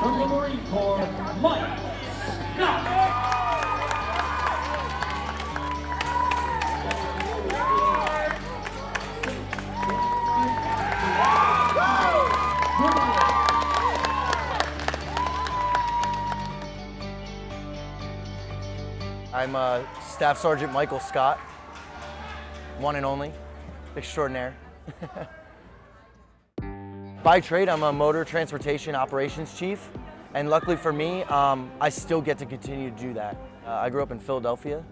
from the Marine Corps, Mike Scott. I'm Staff Sergeant Michael Scott, one and only, extraordinaire. By trade, I'm a motor transportation operations chief, and luckily for me, I still get to continue to do that. I grew up in Philadelphia,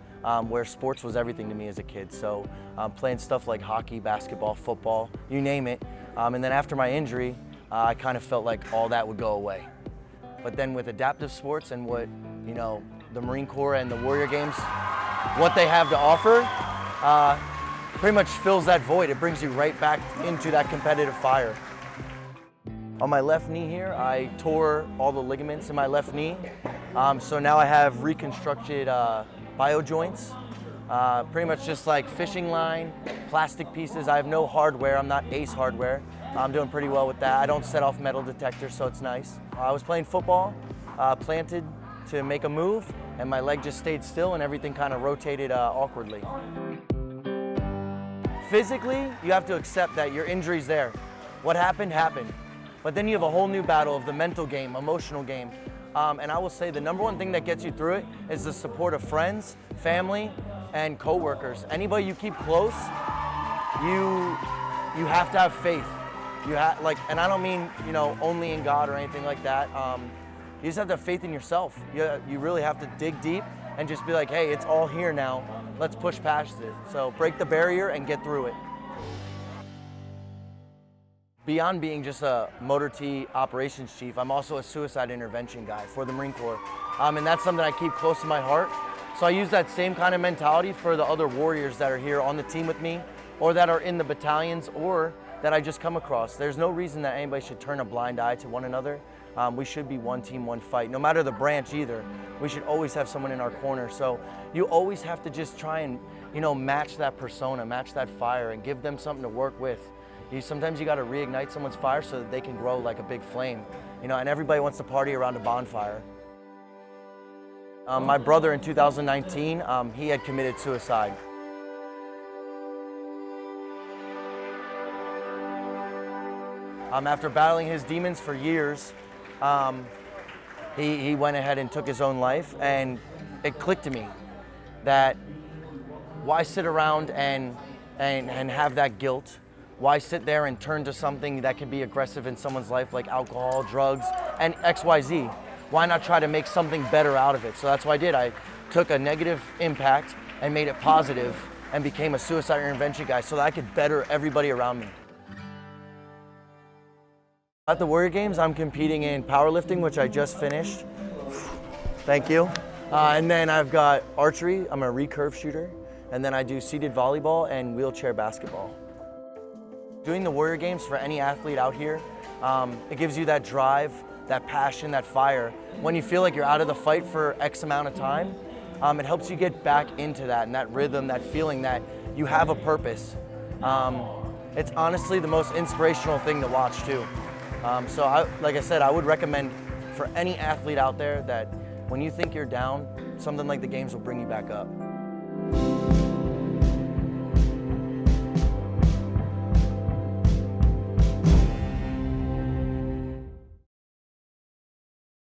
where sports was everything to me as a kid, so playing stuff like hockey, basketball, football, you name it. And then after my injury, I kind of felt like all that would go away. But then with adaptive sports and what, the Marine Corps and the Warrior Games, what they have to offer, pretty much fills that void. It brings you right back into that competitive fire. On my left knee here, I tore all the ligaments in my left knee. So now I have reconstructed bio joints, pretty much just like fishing line, plastic pieces. I have no hardware, I'm not Ace hardware. I'm doing pretty well with that. I don't set off metal detectors, so it's nice. I was playing football, planted to make a move, and my leg just stayed still and everything kind of rotated awkwardly. Physically, you have to accept that your injury's there. What happened, happened. But then you have a whole new battle of the mental game, emotional game. And I will say the number one thing that gets you through it is the support of friends, family, and coworkers. Anybody you keep close, you have to have faith. And I don't mean, only in God or anything like that. You just have to have faith in yourself. You really have to dig deep and just be like, hey, it's all here now. Let's push past it. So break the barrier and get through it. Beyond being just a Motor T operations chief, I'm also a suicide intervention guy for the Marine Corps. And that's something I keep close to my heart. So I use that same kind of mentality for the other warriors that are here on the team with me, or that are in the battalions, or that I just come across. There's no reason that anybody should turn a blind eye to one another. We should be one team, one fight. No matter the branch either, we should always have someone in our corner. So you always have to just try and, match that persona, match that fire, and give them something to work with. Sometimes you gotta reignite someone's fire so that they can grow like a big flame. And everybody wants to party around a bonfire. My brother in 2019, he had committed suicide. After battling his demons for years, he went ahead and took his own life, and it clicked to me that why sit around and have that guilt? Why sit there and turn to something that can be aggressive in someone's life like alcohol, drugs, and XYZ? Why not try to make something better out of it? So that's what I did. I took a negative impact and made it positive and became a suicide intervention guy so that I could better everybody around me. At the Warrior Games, I'm competing in powerlifting, which I just finished. Thank you. And then I've got archery. I'm a recurve shooter. And then I do seated volleyball and wheelchair basketball. Doing the Warrior Games for any athlete out here, it gives you that drive, that passion, that fire. When you feel like you're out of the fight for X amount of time, it helps you get back into that and that rhythm, that feeling that you have a purpose. It's honestly the most inspirational thing to watch too. Like I said, I would recommend for any athlete out there that when you think you're down, something like the games will bring you back up.